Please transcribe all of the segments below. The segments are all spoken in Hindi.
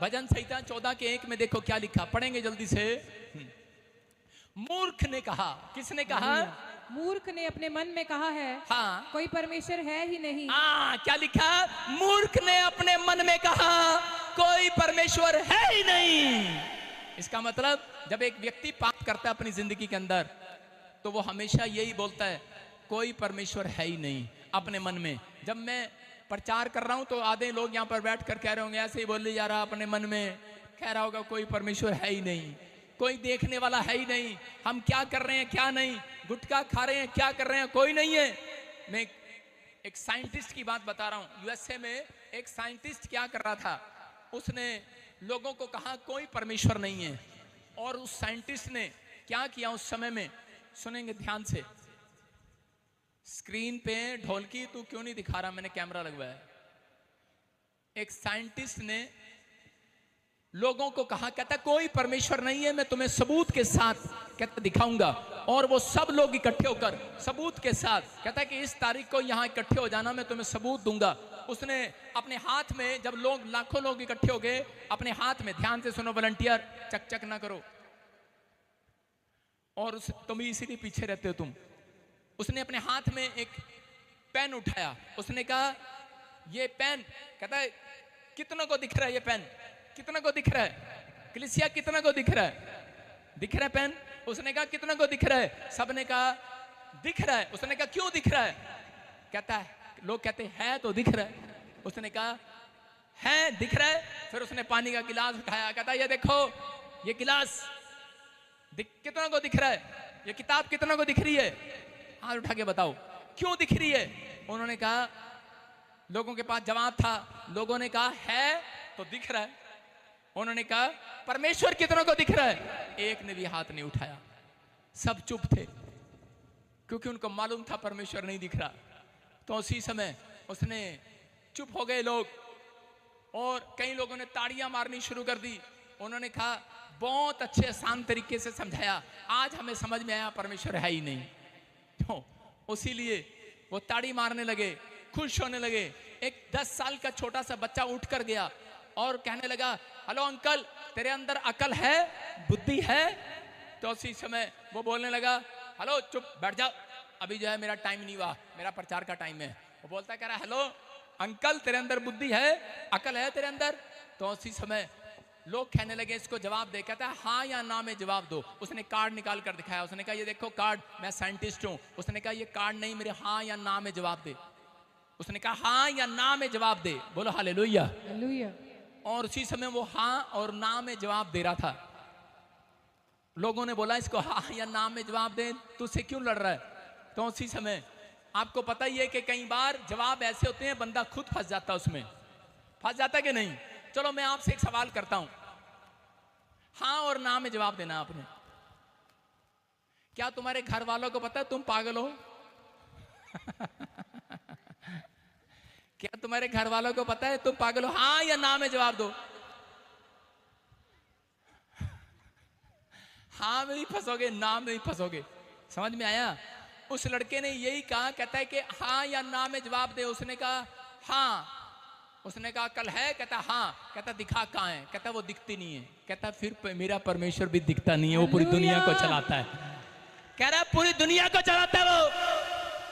भजन संहिता 14 के 1 में देखो क्या लिखा, पढ़ेंगे जल्दी से। मूर्ख ने कहा, किसने कहा? मूर्ख ने अपने मन में कहा है, हाँ, कोई परमेश्वर है ही नहीं। क्या लिखा? मूर्ख ने अपने मन में कहा कोई परमेश्वर है ही नहीं। इसका मतलब जब एक व्यक्ति पाप करता है अपनी जिंदगी के अंदर, तो वो हमेशा यही बोलता है कोई परमेश्वर है ही नहीं अपने मन में। जब मैं प्रचार कर रहा हूं तो आधे लोग यहाँ पर बैठ कर कह रहे होंगे, ऐसे ही बोल जा रहा अपने मन में, कह रहा होगा कोई परमेश्वर है ही नहीं, कोई देखने वाला है ही नहीं, हम क्या कर रहे हैं क्या नहीं, गुटखा खा रहे हैं क्या कर रहे हैं, कोई नहीं है। मैं एक साइंटिस्ट की बात बता रहा हूं। यूएसए में एक साइंटिस्ट क्या कर रहा था, उसने लोगों को कहा कोई परमेश्वर नहीं है। और उस साइंटिस्ट ने क्या किया उस समय में, सुनेंगे ध्यान से। स्क्रीन पे ढोलकी तू क्यों नहीं दिखा रहा, मैंने कैमरा लगवाया। एक साइंटिस्ट ने लोगों को कहा, कहता कोई परमेश्वर नहीं है, मैं तुम्हें सबूत के साथ कहता दिखाऊंगा। और वो सब लोग इकट्ठे होकर सबूत के साथ कहता कि इस तारीख को यहां इकट्ठे हो जाना, मैं तुम्हें सबूत दूंगा। उसने अपने हाथ में, जब लोग लाखों लोग इकट्ठे हो गए, अपने हाथ में, ध्यान से सुनो वॉलंटियर, चक चक ना करो, और तुम भी इसीलिए पीछे रहते हो तुम। उसने अपने हाथ में एक पेन उठाया, उसने कहा ये पेन, कहता है कितनों को दिख रहा है ये पेन, कितना को दिख रहा है कलीसिया, कितना को दिख रहा है, दिख रहा है पेन? उसने कहा कितना को दिख रहा है? सबने कहा दिख रहा है। उसने कहा क्यों दिख रहा है? कहता है, लोग कहते है तो दिख रहा है। उसने कहा है दिख रहा है। फिर उसने पानी का गिलास उठाया, कहता ये देखो ये गिलास कितना को दिख रहा है, ये किताब कितना को दिख रही है, हाथ उठा के बताओ क्यों दिख रही है? उन्होंने कहा, लोगों के पास जवाब था, लोगों ने कहा है तो दिख रहा है। उन्होंने कहा परमेश्वर कितनों को दिख रहा है? एक ने भी हाथ नहीं उठाया, सब चुप थे, क्योंकि उनको मालूम था परमेश्वर नहीं दिख रहा। तो उसी समय उसने, चुप हो गए लोग, और कई लोगों ने ताड़ियां मारनी शुरू कर दी। उन्होंने कहा बहुत अच्छे आसान तरीके से समझाया, आज हमें समझ में आया परमेश्वर है ही नहीं। तो उसीलिए वो ताड़ी मारने लगे, खुश होने लगे। एक 10 साल का छोटा सा बच्चा उठ कर गया और कहने लगा, हेलो अंकल, तेरे अंदर अकल है, बुद्धि है? तो उसी समय वो बोलने लगा, हेलो चुप बैठ जाओ, अभी जो है मेरा टाइम नहीं हुआ, मेरा प्रचार का टाइम है। वो बोलता कह रहा, हेलो अंकल, तेरे अंदर बुद्धि है, अकल है तेरे अंदर? तो उसी समय लोग कहने लगे इसको जवाब दे, कहता है हाँ या ना में जवाब दो। उसने कार्ड निकाल कर दिखाया, उसने कहा ये देखो कार्ड, मैं साइंटिस्ट हूं। उसने कहा ये कार्ड नहीं, मेरे हाँ या ना में जवाब दे। उसने कहा हाँ या ना में जवाब दे, बोलो हालेलुया। और उसी समय वो हाँ और ना में जवाब दे रहा था। लोगों ने बोला इसको हाँ या ना में जवाब दे, तुझसे क्यों लड़ रहा है? तो उसी समय आपको पता ही है कि कई बार जवाब ऐसे होते हैं बंदा खुद फंस जाता है, उसमें फंस जाता है कि नहीं? चलो मैं आपसे एक सवाल करता हूं, हाँ और ना में जवाब देना आपने। क्या तुम्हारे घर वालों को पता है तुम पागल हो? क्या तुम्हारे घर वालों को पता है तुम पागल हो? हाँ या ना में जवाब दो। हाँ में ही फंसोगे, ना में ही फंसोगे। समझ में आया? उस लड़के ने यही कहा, कहता है कि हाँ या ना में जवाब दे। उसने कहा हाँ। उसने कहा कल है? कहता हाँ। कहता दिखा कहाँ है? कहता वो दिखती नहीं है। कहता फिर मेरा परमेश्वर भी दिखता नहीं है, वो पूरी दुनिया को चलाता है। कह रहा पूरी दुनिया को चलाता है वो।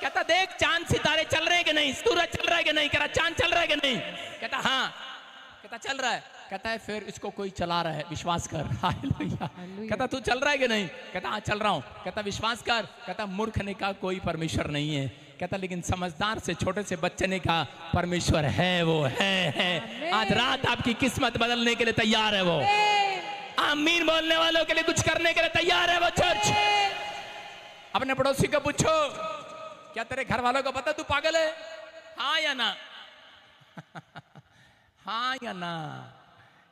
कहता देख चांद सितारे चल रहे हैं कि नहीं, सूरज चल रहा है कि नहीं? कह रहा चांद चल रहा है कि नहीं? कहता हाँ। कहता चल रहा है। कहता है फिर इसको कोई चला रहा है, विश्वास कर। हालेलुया। कहता तू चल रहा है कि नहीं? कहता हाँ चल रहा हूं। कहता विश्वास कर। कहता मूर्ख ने कहा कोई परमेश्वर नहीं है। कहता लेकिन समझदार से छोटे से बच्चे ने कहा परमेश्वर है, वो है। आज रात आपकी किस्मत बदलने के लिए तैयार है वो। आमीन बोलने वालों के लिए कुछ करने के लिए तैयार है वो चर्च। अपने पड़ोसी को पूछो, क्या तेरे घर वालों को पता तू पागल है? हाँ या ना? हाँ या ना?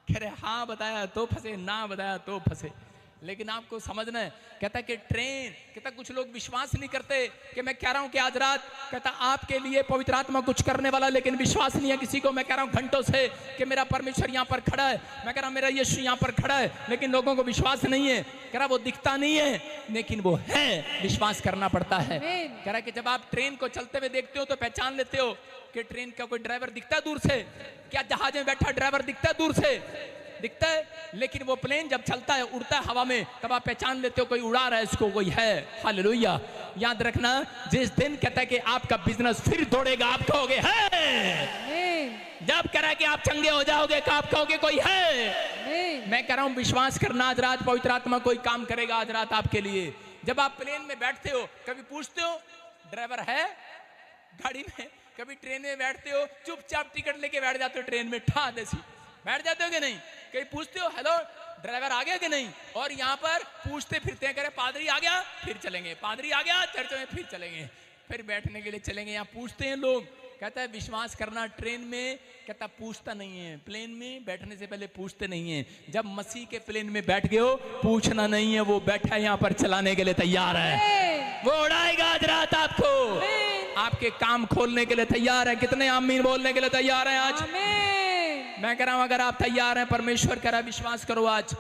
कह रहे हाँ बताया तो फंसे, ना बताया तो फंसे। लेकिन आपको समझना है, कहता कि ट्रेन, कहता कुछ लोग विश्वास नहीं करते कि मैं कह रहा हूं कि आज रात, कहता आपके लिए पवित्र आत्मा कुछ करने वाला, लेकिन विश्वास नहीं है किसी को। मैं कह रहा हूं घंटों से कि मेरा परमेश्वर यहां पर खड़ा है, मैं कह रहा हूं मेरा यीशु यहां पर खड़ा है, लेकिन लोगों को विश्वास नहीं है। कह रहा वो दिखता नहीं है, लेकिन वो है, विश्वास करना पड़ता है। कह रहा कि जब आप ट्रेन को चलते हुए देखते हो तो पहचान लेते हो कि ट्रेन का कोई ड्राइवर दिखता है दूर से? क्या जहाज में बैठा ड्राइवर दिखता है दूर से? दिखता है, लेकिन वो प्लेन जब चलता है, उड़ता है हवा में, तब आप पहचान लेते हो कोई उड़ा रहा है इसको, कोई है। हालेलुया। याद रखना, जिस दिन कहता है कि आपका बिजनेस फिर दौड़ेगा, आप कहोगे है। आमीन। जब कह रहा है कि आप चंगे हो जाओगे, आप कहोगे कोई है। आमीन। मैं कह रहा हूं विश्वास करना, आज रात पवित्र आत्मा कोई काम करेगा आज रात आपके लिए। जब आप प्लेन में बैठते हो, कभी पूछते हो ड्राइवर है गाड़ी में? कभी ट्रेन में बैठते हो, चुपचाप टिकट लेके बैठ जाते हो ट्रेन में, ठा देसी बैठ जाते हो कि नहीं? कहीं पूछते हो हेलो ड्राइवर आ गया कि नहीं? और यहाँ पर पूछते फिरते हैं, कह रहे पादरी आ गया फिर चलेंगे, पादरी आ गया चर्च में फिर चलेंगे, फिर बैठने के लिए चलेंगे। यहाँ पूछते हैं लोग। कहता है विश्वास करना, ट्रेन में कहता पूछता नहीं है, प्लेन में बैठने से पहले पूछते नहीं है। जब मसीह के प्लेन में बैठ गए हो, पूछना नहीं है, वो बैठा यहाँ पर चलाने के लिए तैयार है। वो उड़ाएगा आज रात आपको, आपके काम खोलने के लिए तैयार है। कितने आमीन बोलने के लिए तैयार हैं आज? आमीन। मैं कह रहा हूं अगर आप तैयार हैं, परमेश्वर कह रहा है विश्वास करो आज।